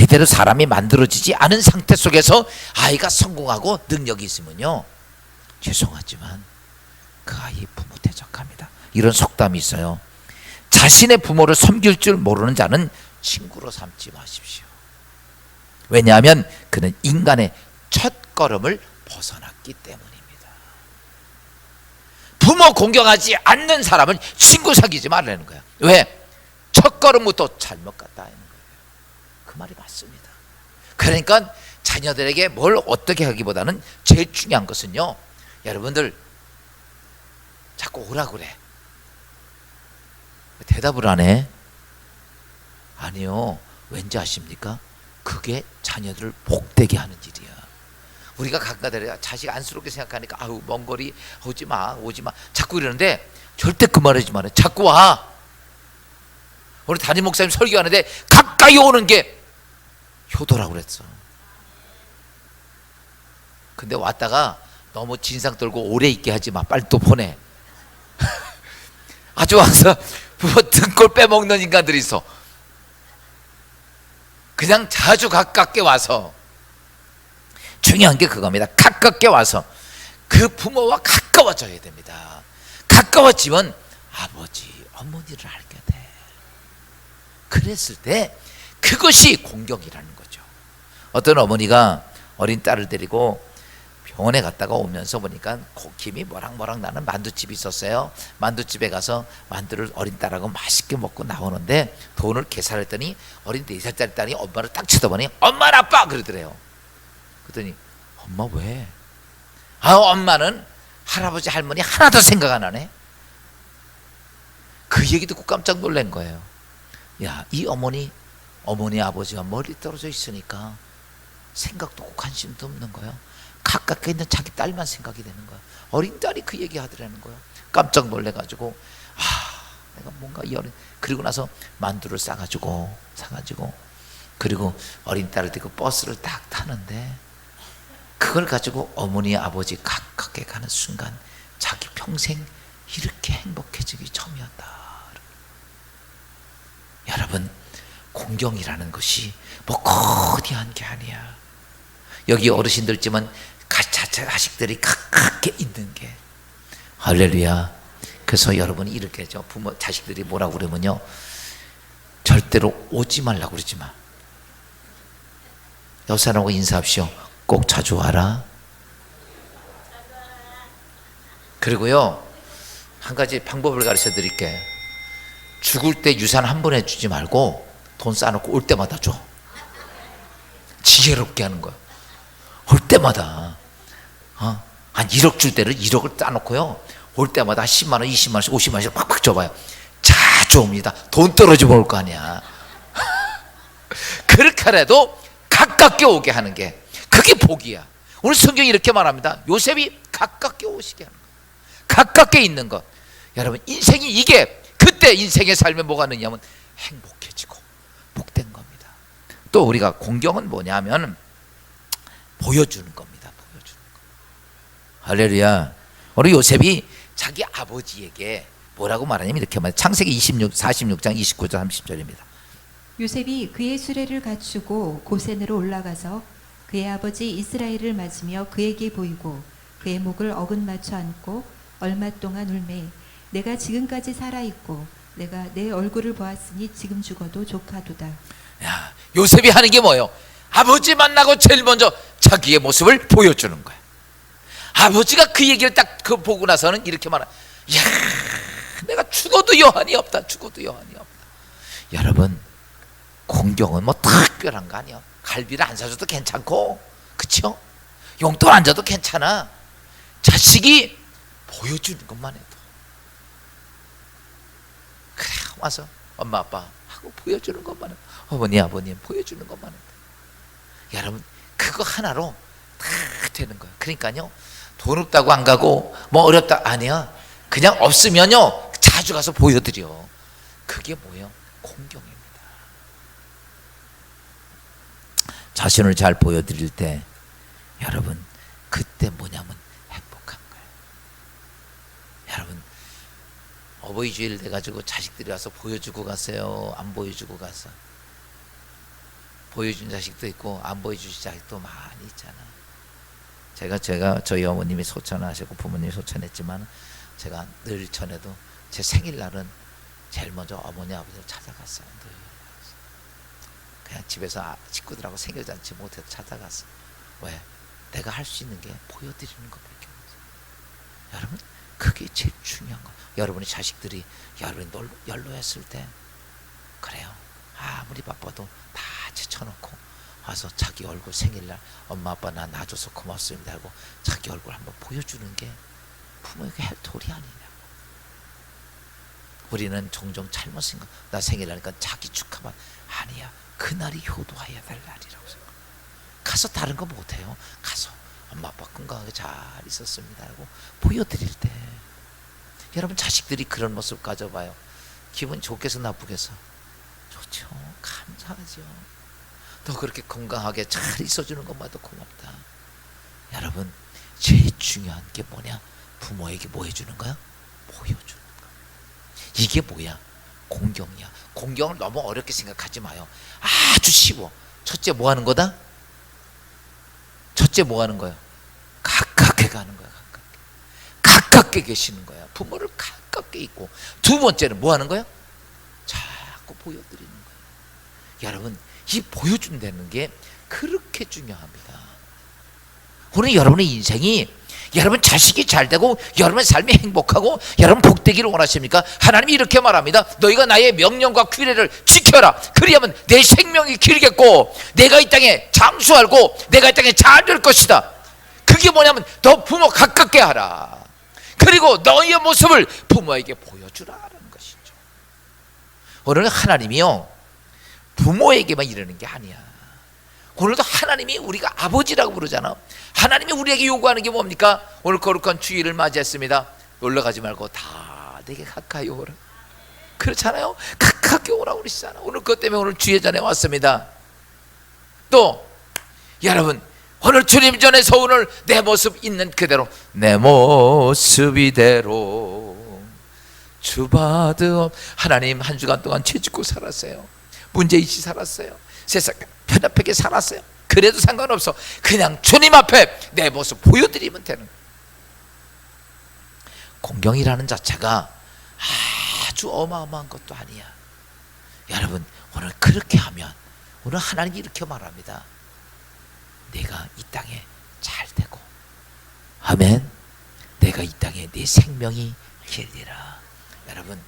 제대로 사람이 만들어지지 않은 상태 속에서 아이가 성공하고 능력이 있으면요, 죄송하지만 그 아이 부모 대적합니다. 이런 속담이 있어요. 자신의 부모를 섬길 줄 모르는 자는 친구로 삼지 마십시오. 왜냐하면 그는 인간의 첫걸음을 벗어났기 때문입니다. 부모 공경하지 않는 사람은 친구 사귀지 말라는 거야. 왜? 첫걸음부터 잘못 갔다 하는 거예요. 그 말이 맞습니다. 그러니까 자녀들에게 뭘 어떻게 하기보다는 제일 중요한 것은요, 여러분들 자꾸 오라 그래. 대답을 안 해? 아니요. 왠지 아십니까? 그게 자녀들을 복되게 하는 일이야. 우리가 가까이 자식 안쓰럽게 생각하니까 아우 먼 거리 오지 마 자꾸 이러는데 절대 그 말 하지 말아요. 자꾸 와. 우리 담임 목사님 설교하는데 가까이 오는 게 효도라고 그랬어. 근데 왔다가 너무 진상 떨고 오래 있게 하지 마. 빨리 또 보내. 아주 와서 부모 등골 빼먹는 인간들이 있어. 그냥 자주 가깝게 와서, 중요한 게 그겁니다. 가깝게 와서 그 부모와 가까워져야 됩니다. 가까워지면 아버지, 어머니를 알게 돼. 그랬을 때 그것이 공경이라는 거죠. 어떤 어머니가 어린 딸을 데리고 병원에 갔다가 오면서 보니까 김이 모락모락 나는 만두집이 있었어요. 만두집에 가서 만두를 어린 딸하고 맛있게 먹고 나오는데 돈을 계산했더니 어린 4살짜리 딸이 엄마를 딱 쳐다보니 엄마 아빠 그러더래요. 그랬더니 엄마 왜? 아, 엄마는 할아버지 할머니 하나도 생각 안 하네. 그 얘기 듣고 깜짝 놀란 거예요. 야, 이 어머니 아버지가 멀리 떨어져 있으니까 생각도 없고 관심도 없는 거예요. 가깝게 있는 자기 딸만 생각이 되는 거야. 어린 딸이 그 얘기 하더라는 거야. 깜짝 놀래가지고 내가 뭔가 이 어린, 그리고 나서 만두를 사가지고 그리고 어린 딸을 데리고 버스를 딱 타는데 그걸 가지고 어머니 아버지 가깝게 가는 순간 자기 평생 이렇게 행복해지기 처음이었다. 여러분, 공경이라는 것이 뭐 거대한 게 아니야. 여기 어르신들 있지만 자식들이 가깝게 있는 게, 할렐루야. 그래서 여러분이 이렇게 부모 자식들이 뭐라고 그러면요, 절대로 오지 말라고 그러지 마. 옆 사람하고 인사합시오. 꼭 자주 와라. 그리고요, 한 가지 방법을 가르쳐 드릴게. 죽을 때 유산 한 번에 주지 말고 돈 쌓아놓고 올 때마다 줘. 지혜롭게 하는 거야. 올 때마다 한 1억 줄 때를 1억을 따놓고요, 올 때마다 10만 원, 20만 원씩, 50만 원씩 팍팍 줘봐요. 자주 옵니다. 돈 떨어지면 올 거 아니야. 그렇게 하라도 가깝게 오게 하는 게 그게 복이야. 오늘 성경이 이렇게 말합니다. 요셉이 가깝게 오시게 하는 것, 가깝게 있는 것. 여러분, 인생이 이게, 그때 인생의 삶에 뭐가 있느냐면 행복해지고 복된 겁니다. 또 우리가 공경은 뭐냐면 보여주는 겁니다. 보여주는 거. 할렐루야. 우리 요셉이 자기 아버지에게 뭐라고 말하냐면 이렇게 말해요. 창세기 46장 29절 30절입니다. 요셉이 그의 수레를 갖추고 고센으로 올라가서 그의 아버지 이스라엘을 맞으며 그에게 보이고 그의 목을 어긋맞춰 안고 얼마 동안 울매 내가 지금까지 살아있고 내가 내 얼굴을 보았으니 지금 죽어도 족하도다. 야, 요셉이 하는 게 뭐예요? 아버지 만나고 제일 먼저 자기의 모습을 보여주는 거야. 아버지가 그 얘기를 딱 보고 나서는 이렇게 말해. 야, 내가 죽어도 여한이 없다. 죽어도 여한이 없다. 여러분, 공경은 뭐 특별한 거 아니야. 갈비를 안 사줘도 괜찮고, 그쵸? 용돈 안 줘도 괜찮아. 자식이 보여주는 것만 해도, 그래 와서 엄마 아빠 하고 보여주는 것만 해도, 어머니 아버님 보여주는 것만 해도, 여러분 그거 하나로 다 되는 거예요. 그러니까요, 돈 없다고 안 가고 뭐 어렵다 아니야. 그냥 없으면요 자주 가서 보여드려. 그게 뭐예요? 공경입니다. 자신을 잘 보여드릴 때 여러분 그때 뭐냐면 행복한 거예요. 여러분 어버이 주일 돼가지고 자식들이 와서 보여주고 가세요? 안 보여주고 가서? 보여준 자식도 있고 안 보여준 자식도 많이 있잖아. 제가 저희 어머님이 소천하셨고 부모님이 소천했지만 제가 늘 전에도 제 생일날은 제일 먼저 어머니 아버지를 찾아갔어요. 늘. 그냥 집에서 식구들하고 생일잔치 못해서 찾아갔어. 왜? 내가 할 수 있는 게 보여드리는 것밖에 없어. 여러분, 그게 제일 중요한 거. 여러분의 자식들이 여러분이 연로했을 때 그래요. 아무리 바빠도 다 제쳐놓고 와서 자기 얼굴 생일날 엄마 아빠 나 놔줘서 고맙습니다 하고 자기 얼굴 한번 보여주는 게 부모에게 할 도리 아니냐고. 우리는 종종 잘못 생각. 나 생일나니까 자기 축하만. 아니야. 그날이 효도해야 될 날이라고 생각. 가서 다른 거 못해요. 가서 엄마 아빠 건강하게 잘 있었습니다 하고 보여드릴 때 여러분 자식들이 그런 모습 가져봐요. 기분 좋겠어 나쁘겠어? 좋죠. 감사하죠. 너 그렇게 건강하게 잘 있어주는 것만도 고맙다. 여러분 제일 중요한 게 뭐냐? 부모에게 뭐 해주는 거야? 보여주는 거야. 이게 뭐야? 공경이야. 공경을 너무 어렵게 생각하지 마요. 아주 쉬워. 첫째 뭐 하는 거다? 첫째 뭐 하는 거야? 가깝게 가는 거야. 가깝게 계시는 거야. 부모를 가깝게 있고. 두 번째는 뭐 하는 거야? 자꾸 보여드리는 거야. 여러분 이 보여준다는 게 그렇게 중요합니다. 오늘 여러분의 인생이 여러분 자식이 잘 되고 여러분의 삶이 행복하고 여러분 복되기를 원하십니까? 하나님이 이렇게 말합니다. 너희가 나의 명령과 규례를 지켜라. 그리하면 내 생명이 길겠고 내가 이 땅에 장수하고 내가 이 땅에 잘 될 것이다. 그게 뭐냐면 너 부모 가깝게 하라. 그리고 너희의 모습을 부모에게 보여주라는 것이죠. 오늘은 하나님이요 부모에게만 이러는 게 아니야. 오늘도 하나님이 우리가 아버지라고 부르잖아. 하나님이 우리에게 요구하는 게 뭡니까? 오늘 거룩한 주일을 맞이했습니다. 놀러가지 말고 다 내게 가까이 오라. 그렇잖아요. 가깝게 오라고 그러시잖아. 오늘 그것 때문에 오늘 주의 전에 왔습니다. 또 여러분 오늘 주님 전에서 오늘 내 모습 있는 그대로 내 모습 이대로 주받음. 하나님 한 주간 동안 죄 짓고 살았어요. 문제있이 살았어요. 세상 편협하게 살았어요. 그래도 상관없어. 그냥 주님 앞에 내 모습 보여드리면 되는 거예요. 공경이라는 자체가 아주 어마어마한 것도 아니야. 여러분 오늘 그렇게 하면 오늘 하나님이 이렇게 말합니다. 내가 이 땅에 잘 되고 아멘. 내가 이 땅에 내 생명이 길리라. 여러분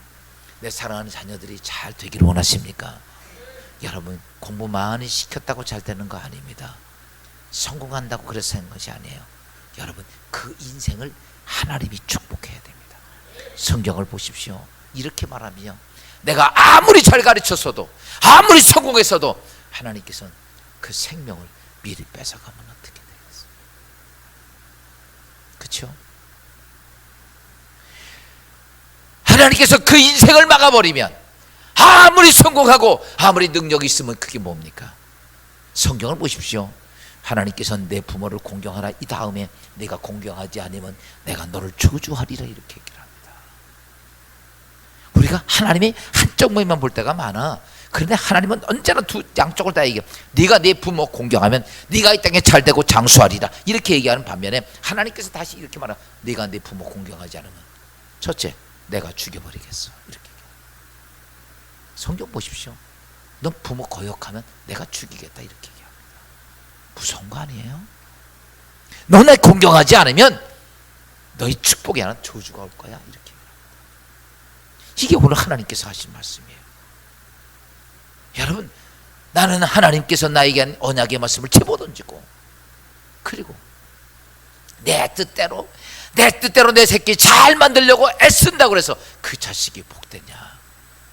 내 사랑하는 자녀들이 잘 되기를 원하십니까? 여러분 공부 많이 시켰다고 잘 되는 거 아닙니다. 성공한다고 그래서 하는 것이 아니에요. 여러분 그 인생을 하나님이 축복해야 됩니다. 성경을 보십시오. 이렇게 말하면 내가 아무리 잘 가르쳤어도 아무리 성공했어도 하나님께서는 그 생명을 미리 뺏어가면 어떻게 되겠어요? 그렇죠? 하나님께서 그 인생을 막아버리면 아무리 성공하고 아무리 능력이 있으면 그게 뭡니까? 성경을 보십시오. 하나님께서는 내 부모를 공경하라. 이 다음에 내가 공경하지 않으면 내가 너를 저주하리라 이렇게 얘기를 합니다. 우리가 하나님의 한쪽 면만 볼 때가 많아. 그런데 하나님은 언제나 두 양쪽을 다 얘기해. 네가 내 부모 공경하면 네가 이 땅에 잘 되고 장수하리라 이렇게 얘기하는 반면에 하나님께서 다시 이렇게 말하. 네가 내 부모 공경하지 않으면 첫째 내가 죽여버리겠어 이렇게. 성경 보십시오. 너 부모 거역하면 내가 죽이겠다 이렇게 얘기합니다. 무서운 거 아니에요? 너 날 공경하지 않으면 너희 축복이 아니라 저주가 올 거야 이렇게 얘기합니다. 이게 오늘 하나님께서 하신 말씀이에요. 여러분 나는 하나님께서 나에게 한 언약의 말씀을 제보 던지고 그리고 내 뜻대로 내 새끼 잘 만들려고 애쓴다고 해서 그 자식이 복되냐?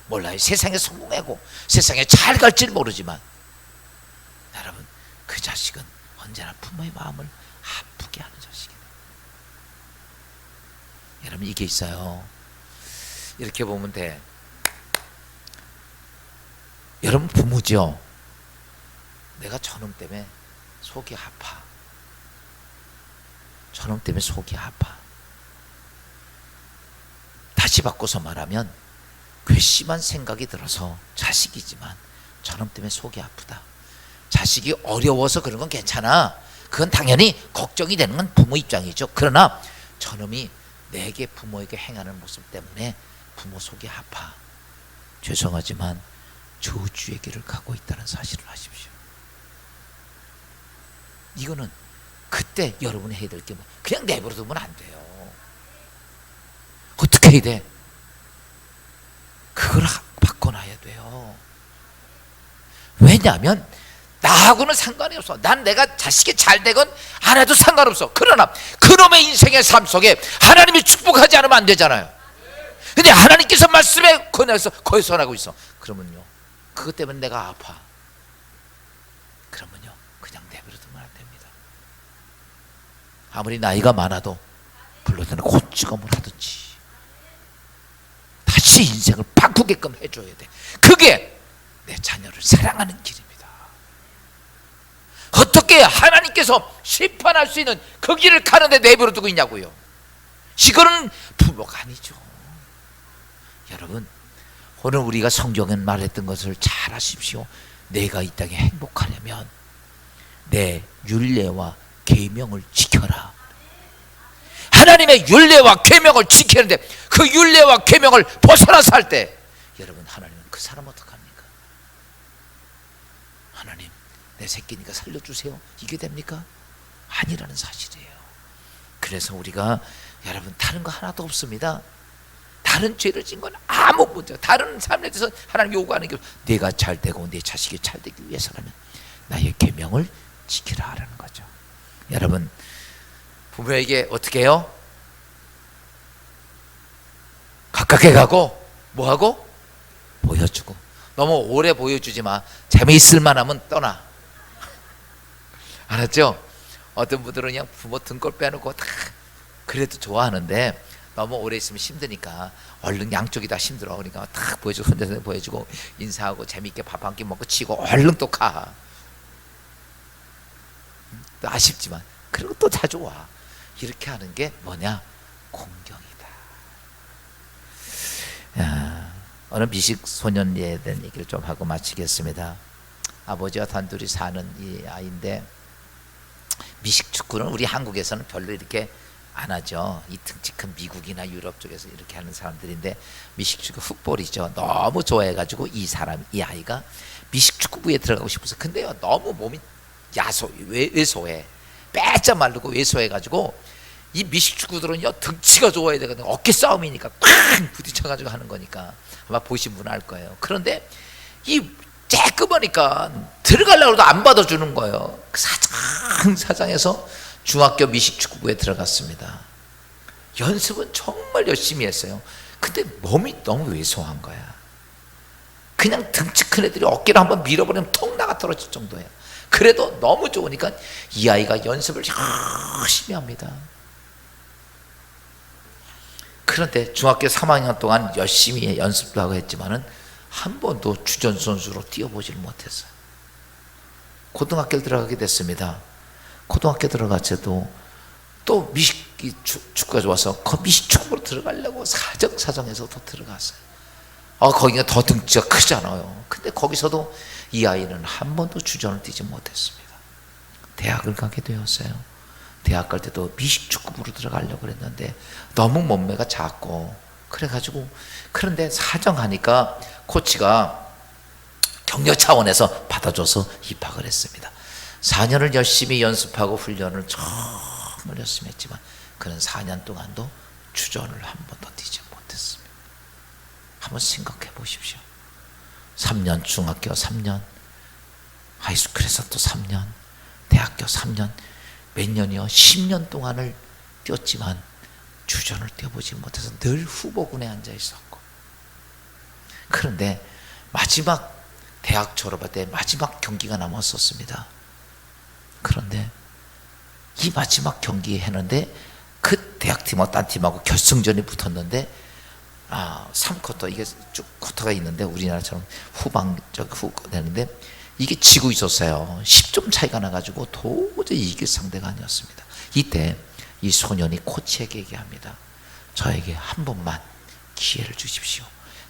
몰라요. 세상에 성공하고 세상에 잘 갈지는 모르지만 여러분 그 자식은 언제나 부모의 마음을 아프게 하는 자식이에요. 여러분 이게 있어요. 이렇게 보면 돼. 여러분 부모죠. 내가 저놈 때문에 속이 아파. 저놈 때문에 속이 아파. 다시 바꿔서 말하면 괘씸한 생각이 들어서 자식이지만 저놈 때문에 속이 아프다. 자식이 어려워서 그런 건 괜찮아. 그건 당연히 걱정이 되는 건 부모 입장이죠. 그러나 저놈이 내게 부모에게 행하는 모습 때문에 부모 속이 아파. 죄송하지만 저주의 길을 가고 있다는 사실을 아십시오. 이거는 그때 여러분이 해야 될 게 뭐, 그냥 내버려 두면 안 돼요. 어떻게 해야 돼? 그걸 바꿔놔야 돼요. 왜냐하면 나하고는 상관이 없어. 난 내가 자식이 잘 되건 안 해도 상관없어. 그러나 그놈의 인생의 삶 속에 하나님이 축복하지 않으면 안 되잖아요. 근데 하나님께서 말씀에 권해서 거기서 있어. 그러면요, 그것 때문에 내가 아파. 그러면요, 그냥 내버려 두면 안 됩니다. 아무리 나이가 많아도 불러드는 고치검을 하든지 다시 인생을 바꾸게끔 해줘야 돼. 그게 내 자녀를 사랑하는 길입니다. 어떻게 하나님께서 심판할 수 있는 그 길을 가는데 내버려 두고 있냐고요. 이거는 부모가 아니죠. 여러분, 오늘 우리가 성경에 말했던 것을 잘 아십시오. 내가 이 땅에 행복하려면 내 율례와 계명을 지켜라. 하나님의 율례와 계명을 지키는데 그 율례와 계명을 벗어나서 할 때 여러분, 하나님은 그 사람 어떡합니까? 하나님, 내 새끼니까 살려주세요. 이게 됩니까? 아니라는 사실이에요. 그래서 우리가 여러분, 다른 거 하나도 없습니다. 다른 죄를 진 건 아무 문제가, 다른 삶에 대해서 하나님 요구하는 게 내가 잘 되고 내 자식이 잘 되기 위해서라면 나의 계명을 지키라라는 거죠. 여러분, 부모에게 어떻게 해요? 가깝게 가고 뭐하고? 보여주고. 너무 오래 보여주지 마. 재미있을 만하면 떠나. 알았죠? 어떤 분들은 그냥 부모 등골 빼놓고 다 그래도 좋아하는데 너무 오래 있으면 힘드니까 얼른 양쪽이 다 힘들어. 그러니까 탁 보여주고 손대서 보여주고 인사하고 재미있게 밥 한 끼 먹고 치고 얼른 또 가. 또 아쉽지만 그리고 또 자주 와. 이렇게 하는 게 뭐냐? 공경이다. 어느 미식 소년에 대한 얘기를 좀 하고 마치겠습니다. 아버지와 단둘이 사는 이 아이인데 미식 축구는 우리 한국에서는 별로 이렇게 안 하죠. 이 등치 큰 미국이나 유럽 쪽에서 이렇게 하는 사람들인데 미식축구 풋볼이죠. 너무 좋아해가지고 이 아이가 미식축구부에 들어가고 싶어서. 근데요, 너무 몸이 왜소해. 빼짝 마르고 왜소해가지고 이 미식축구들은요, 등치가 좋아야 되거든요. 어깨 싸움이니까 쾅 부딪혀가지고 하는 거니까 아마 보신 분은 알 거예요. 그런데 이 쬐끄머니까 들어가려고 해도 안 받아주는 거예요. 사장에서 중학교 미식축구부에 들어갔습니다. 연습은 정말 열심히 했어요. 근데 몸이 너무 왜소한 거야. 그냥 등치 큰 애들이 어깨를 한번 밀어버리면 톡 나가 떨어질 정도예요. 그래도 너무 좋으니까 이 아이가 연습을 열심히 합니다. 그런데 중학교 3학년 동안 열심히 연습도 하고 했지만은 한 번도 주전 선수로 뛰어보지를 못했어요. 고등학교에 들어가게 됐습니다. 고등학교 들어갔어도 또 축구가 좋아서 그 미식축구로 들어가려고 사정해서 또 들어갔어요. 거기가 더 등치가 크잖아요. 근데 거기서도 이 아이는 한 번도 주전을 뛰지 못했습니다. 대학을 가게 되었어요. 대학 갈 때도 미식축구부로 들어가려고 그랬는데 너무 몸매가 작고 그래가지고, 그런데 사정하니까 코치가 격려 차원에서 받아줘서 입학을 했습니다. 4년을 열심히 연습하고 훈련을 정말 열심히 했지만 그는 4년 동안도 주전을 한 번도 뛰지 못했습니다. 한번 생각해 보십시오. 3년, 중학교 3년, 하이스쿨에서 또 3년, 대학교 3년, 몇 년이요? 10년 동안을 뛰었지만 주전을 뛰어보지 못해서 늘 후보군에 앉아 있었고, 그런데 마지막 대학 졸업할 때 마지막 경기가 남았었습니다. 그런데 이 마지막 경기 했는데 그 대학팀하고 딴 팀하고 결승전이 붙었는데 3쿼터, 이게 쭉 쿼터가 있는데 우리나라처럼 후 되는데 이게 지고 있었어요. 10점 차이가 나가지고 도저히 이길 상대가 아니었습니다. 이때 이 소년이 코치에게 얘기합니다. 저에게 한 번만 기회를 주십시오.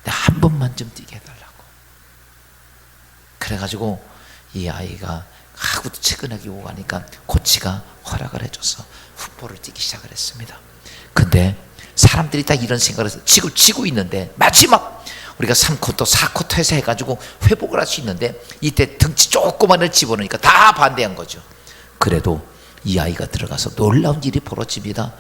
한 번만 좀 뛰게 해달라고. 그래가지고 이 아이가 하고도 측은하게 오고 가니까 코치가 허락을 해줘서 풋볼을 뛰기 시작을 했습니다. 근데 사람들이 다 이런 생각을 해서 지고 있는데 마지막 우리가 3쿼터 4쿼터에서 해가지고 회복을 할 수 있는데 이때 등치 조그만을 집어넣으니까 다 반대한 거죠. 그래도 이 아이가 들어가서 놀라운 일이 벌어집니다.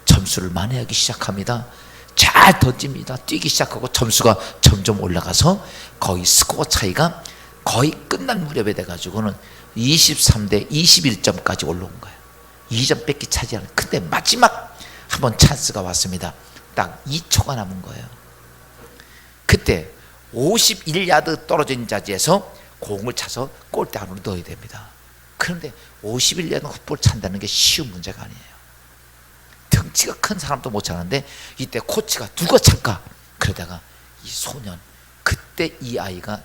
점수를 만회하기 시작합니다. 잘 던집니다. 뛰기 시작하고 점수가 점점 올라가서 거의 스코어 차이가 거의 끝난 무렵에 돼가지고는 23대 21점까지 올라온 거예요. 2점 뺏기 차지하는. 근데 마지막 한번 찬스가 왔습니다. 딱 2초가 남은 거예요. 그때 51야드 떨어진 자리에서 공을 차서 골대 안으로 넣어야 됩니다. 그런데 51야드 헛볼 찬다는 게 쉬운 문제가 아니에요. 등치가 큰 사람도 못 차는데 이때 코치가 누가 찬까? 그러다가 이 소년, 그때 이 아이가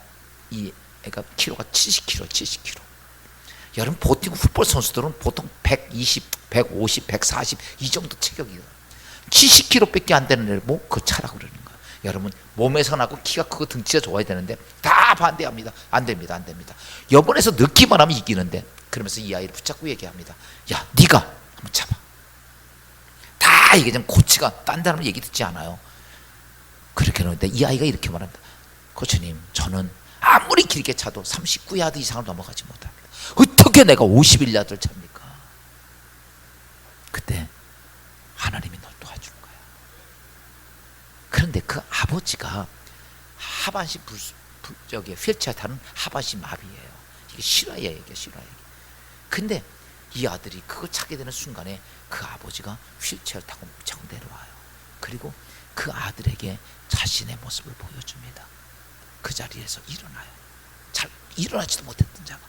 키로가 70kg. 여러분 보통 풋볼 선수들은 보통 120, 150, 140 이 정도 체격이에요. 70kg밖에 안 되는 애를 뭐 그 차라고 그러는 거예요. 여러분 몸에서 나고 키가 크고 등치가 좋아야 되는데 다 반대합니다. 안 됩니다. 여번에서 넣기만 하면 이기는데, 그러면서 이 아이를 붙잡고 얘기합니다. 야, 네가 한번 잡아. 다 얘기하자면 코치가 딴 사람 얘기 듣지 않아요. 그렇게 하는데 이 아이가 이렇게 말합니다. 코치님, 저는 아무리 길게 차도 39야드 이상을 넘어가지 못합니다. 어떻게 내가 51야드를 찹니까? 그때 하나님이 널 도와주는 거야. 그런데 그 아버지가 하반신 휠체어 타는 하반신 마비예요. 이게 실화예요. 이게 실화예요. 근데 이 아들이 그걸 차게 되는 순간에 그 아버지가 휠체어를 타고 무척 내려와요. 그리고 그 아들에게 자신의 모습을 보여줍니다. 그 자리에서 일어나요. 잘 일어나지도 못했던 자가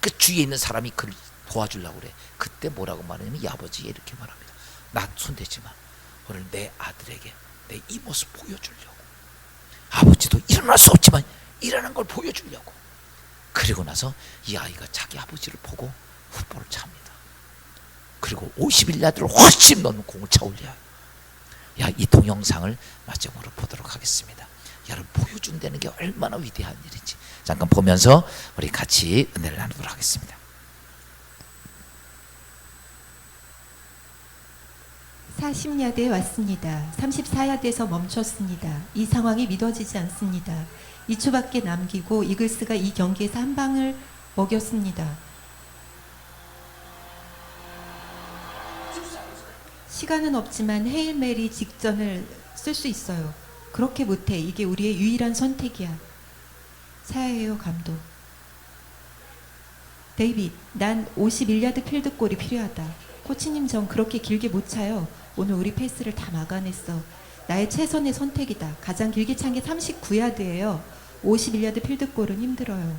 그 주위에 있는 사람이 그를 도와주려고 그래. 그때 뭐라고 말하냐면 이 아버지가 이렇게 말합니다. 나 손대지 마. 오늘 내 아들에게 내 이 모습 보여주려고. 아버지도 일어날 수 없지만 일어난 걸 보여주려고. 그리고 나서 이 아이가 자기 아버지를 보고 fut볼을 찹니다. 그리고 51야드를 훨씬 넘는 공을 차 올려요. 이 동영상을 마지막으로 보도록 하겠습니다. 여러분, 보여준다는 게 얼마나 위대한 일인지 잠깐 보면서 우리 같이 은혜를 나누도록 하겠습니다. 40야드에 왔습니다. 34야드에서 멈췄습니다. 이 상황이 믿어지지 않습니다. 2초밖에 남기고 이글스가 이 경기에서 한 방을 먹였습니다. 시간은 없지만 헤일 메리 직전을 쓸 수 있어요. 그렇게 못해. 이게 우리의 유일한 선택이야. 사야해요, 감독. 데이빗, 난 51야드 필드골이 필요하다. 코치님, 전 그렇게 길게 못 차요. 오늘 우리 패스를 다 막아냈어. 나의 최선의 선택이다. 가장 길게 찬 게 39야드예요. 51야드 필드골은 힘들어요.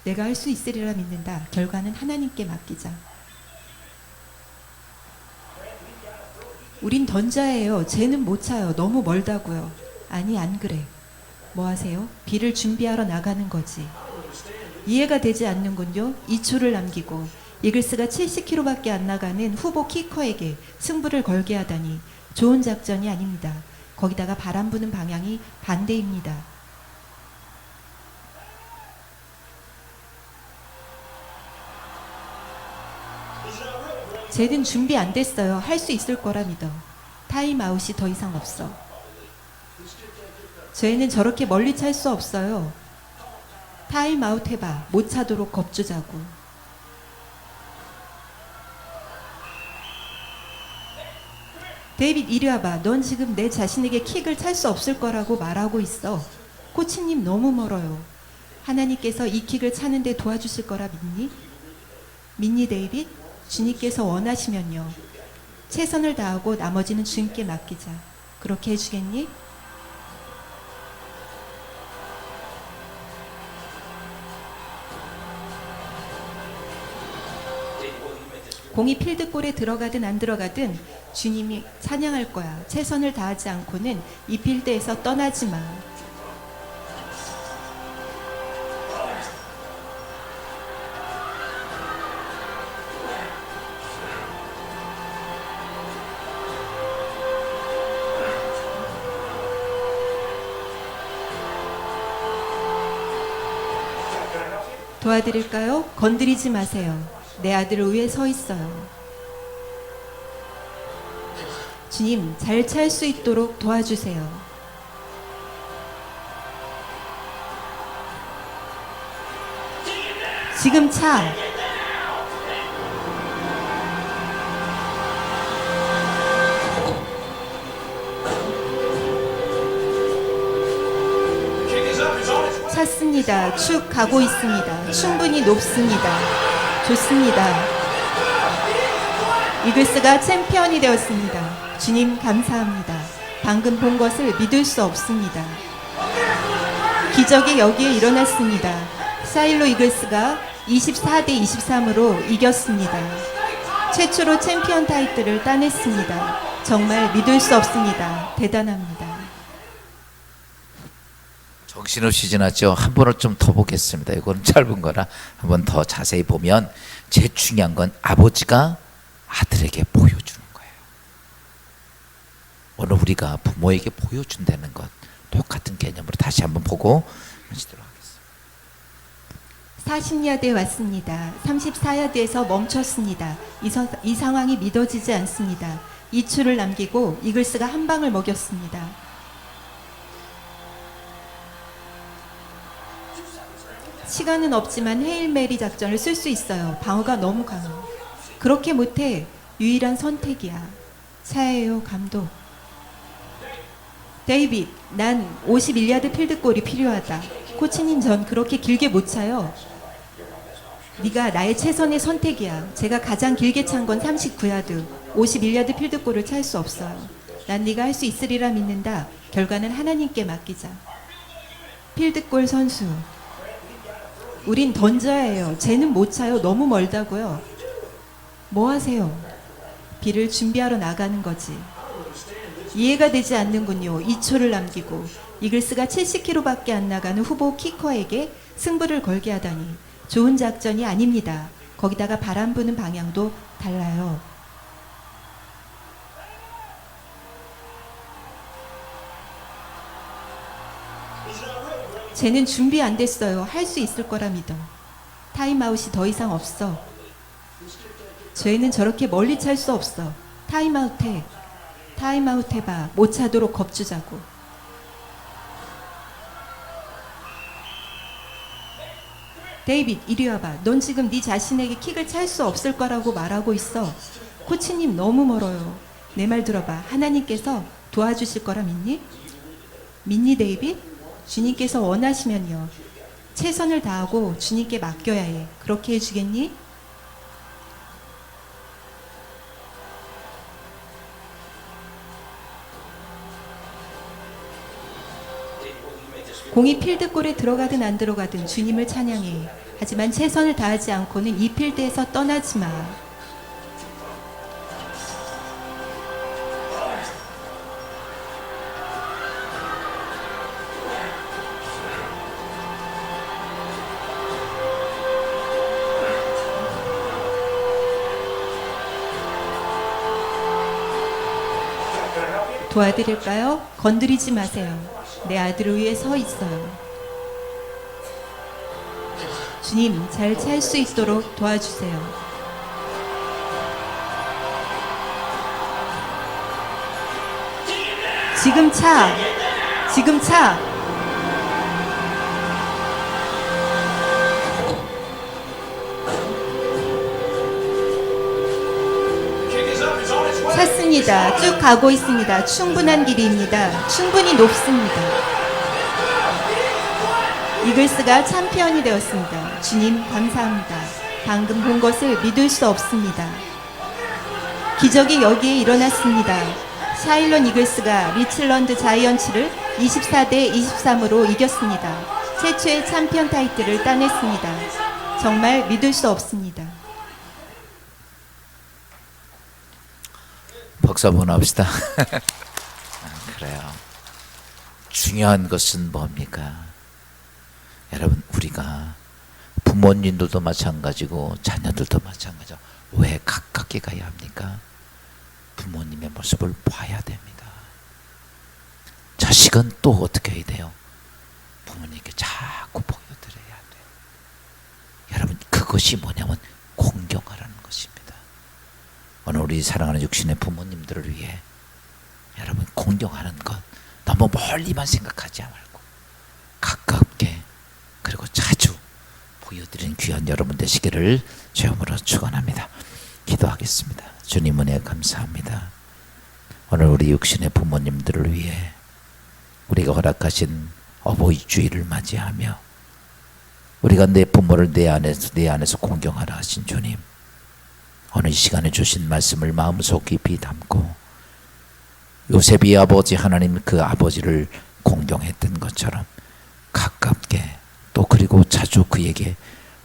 내가 할 수 있으리라 믿는다. 결과는 하나님께 맡기자. 우린 던자예요. 쟤는 못 차요. 너무 멀다고요. 아니, 안 그래. 뭐 하세요? 비를 준비하러 나가는 거지. 이해가 되지 않는군요. 2초를 남기고 이글스가 70km밖에 안 나가는 후보 키커에게 승부를 걸게 하다니 좋은 작전이 아닙니다. 거기다가 바람 부는 방향이 반대입니다. 쟤는 준비 안 됐어요. 할 수 있을 거라 믿어. 타임아웃이 더 이상 없어. 쟤는 저렇게 멀리 찰 수 없어요. 타임아웃 해봐. 못 차도록 겁주자고. 데이빗, 이리 와봐. 넌 지금 내 자신에게 킥을 찰 수 없을 거라고 말하고 있어. 코치님, 너무 멀어요. 하나님께서 이 킥을 차는데 도와주실 거라 믿니? 믿니, 데이빗? 주님께서 원하시면요. 최선을 다하고 나머지는 주님께 맡기자. 그렇게 해주겠니? 공이 필드골에 들어가든 안 들어가든 주님이 찬양할 거야. 최선을 다하지 않고는 이 필드에서 떠나지 마. 도와드릴까요? 건드리지 마세요. 내 아들을 위해 서 있어요. 주님, 잘 찰 수 있도록 도와주세요. 지금 차. 찼습니다. 축 가고 있습니다. 충분히 높습니다. 좋습니다. 이글스가 챔피언이 되었습니다. 주님 감사합니다. 방금 본 것을 믿을 수 없습니다. 기적이 여기에 일어났습니다. 사일로 이글스가 24대 23으로 이겼습니다. 최초로 챔피언 타이틀을 따냈습니다. 정말 믿을 수 없습니다. 대단합니다. 정신없이 지났죠. 한 번을 좀 더 보겠습니다. 이거는 짧은 거라 한 번 더 자세히 보면 제일 중요한 건 아버지가 아들에게 보여주는 거예요. 오늘 우리가 부모에게 보여준다는 것 똑같은 개념으로 다시 한번 보고 마치도록 하겠습니다. 40야드에 왔습니다. 34야드에서 멈췄습니다. 이 상황이 믿어지지 않습니다. 2초를 남기고 이글스가 한 방을 먹였습니다. 시간은 없지만 헤일 메리 작전을 쓸 수 있어요. 방어가 너무 강해요. 그렇게 못해. 유일한 선택이야. 차예요, 감독. 데이빗, 난 51야드 필드골이 필요하다. 코치님, 전 그렇게 길게 못 차요. 네가 나의 최선의 선택이야. 제가 가장 길게 찬 건 39야드. 51야드 필드골을 찰 수 없어요. 난 네가 할 수 있으리라 믿는다. 결과는 하나님께 맡기자. 필드골 선수. 우린 던져야 해요. 쟤는 못 차요. 너무 멀다고요. 뭐 하세요? 비를 준비하러 나가는 거지. 이해가 되지 않는군요. 2초를 남기고 이글스가 70km밖에 안 나가는 후보 키커에게 승부를 걸게 하다니 좋은 작전이 아닙니다. 거기다가 바람 부는 방향도 달라요. 쟤는 준비 안 됐어요. 할 수 있을 거라 믿어. 타임아웃이 더 이상 없어. 쟤는 저렇게 멀리 찰 수 없어. 타임아웃 해. 타임아웃 해봐. 못 차도록 겁주자고. 데이빗, 이리 와봐. 넌 지금 네 자신에게 킥을 찰 수 없을 거라고 말하고 있어. 코치님, 너무 멀어요. 내 말 들어봐. 하나님께서 도와주실 거라 믿니? 믿니, 데이빗? 주님께서 원하시면요. 최선을 다하고 주님께 맡겨야 해. 그렇게 해주겠니? 공이 필드골에 들어가든 안 들어가든 주님을 찬양해. 하지만 최선을 다하지 않고는 이 필드에서 떠나지 마. 도와드릴까요? 건드리지 마세요. 내 아들을 위해 서 있어요. 주님, 잘 찰 수 있도록 도와주세요. 지금 차! 지금 차! 찼습니다. 쭉 가고 있습니다. 충분한 길입니다. 충분히 높습니다. 이글스가 챔피언이 되었습니다. 주님 감사합니다. 방금 본 것을 믿을 수 없습니다. 기적이 여기에 일어났습니다. 샤일론 이글스가 리칠런드 자이언츠를 24대 23으로 이겼습니다. 최초의 챔피언 타이틀을 따냈습니다. 정말 믿을 수 없습니다. 박수 한번 합시다. 그래요. 중요한 것은 뭡니까? 여러분, 우리가 부모님들도 마찬가지고 자녀들도 마찬가지고 왜 가깝게 가야 합니까? 부모님의 모습을 봐야 됩니다. 자식은 또 어떻게 해야 돼요? 부모님께 자꾸 보여드려야 돼요. 여러분 그것이 뭐냐면 공경하라는 것입니다. 오늘 우리 사랑하는 육신의 부모님들을 위해 여러분 공경하는 것 너무 멀리만 생각하지 말고 가깝게 그리고 자주 보여드리는 귀한 여러분 되시기를 주님으로 축원합니다. 기도하겠습니다. 주님 은혜 감사합니다. 오늘 우리 육신의 부모님들을 위해 우리가 허락하신 어버이 주일을 맞이하며 우리가 내 부모를 내 안에서 공경하라 하신 주님, 오늘 이 시간에 주신 말씀을 마음속 깊이 담고 요셉이 아버지 하나님 그 아버지를 공경했던 것처럼 가깝게 또 그리고 자주 그에게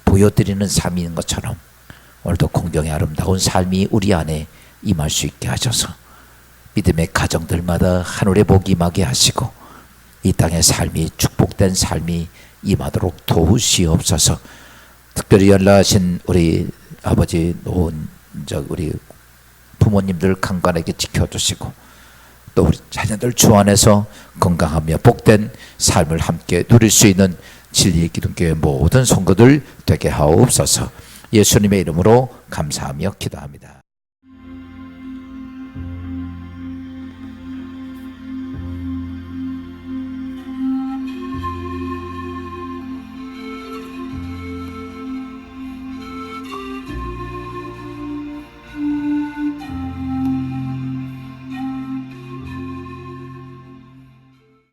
보여드리는 삶인 것처럼 오늘도 공경의 아름다운 삶이 우리 안에 임할 수 있게 하셔서 믿음의 가정들마다 하늘의 복이 임하게 하시고 이 땅의 삶이 축복된 삶이 임하도록 도우시옵소서. 특별히 연락하신 우리 아버지 우리 부모님들 강건하게 지켜주시고 또 우리 자녀들 주 안에서 건강하며 복된 삶을 함께 누릴 수 있는 진리의 기독교의 모든 성도들 되게 하옵소서. 예수님의 이름으로 감사하며 기도합니다.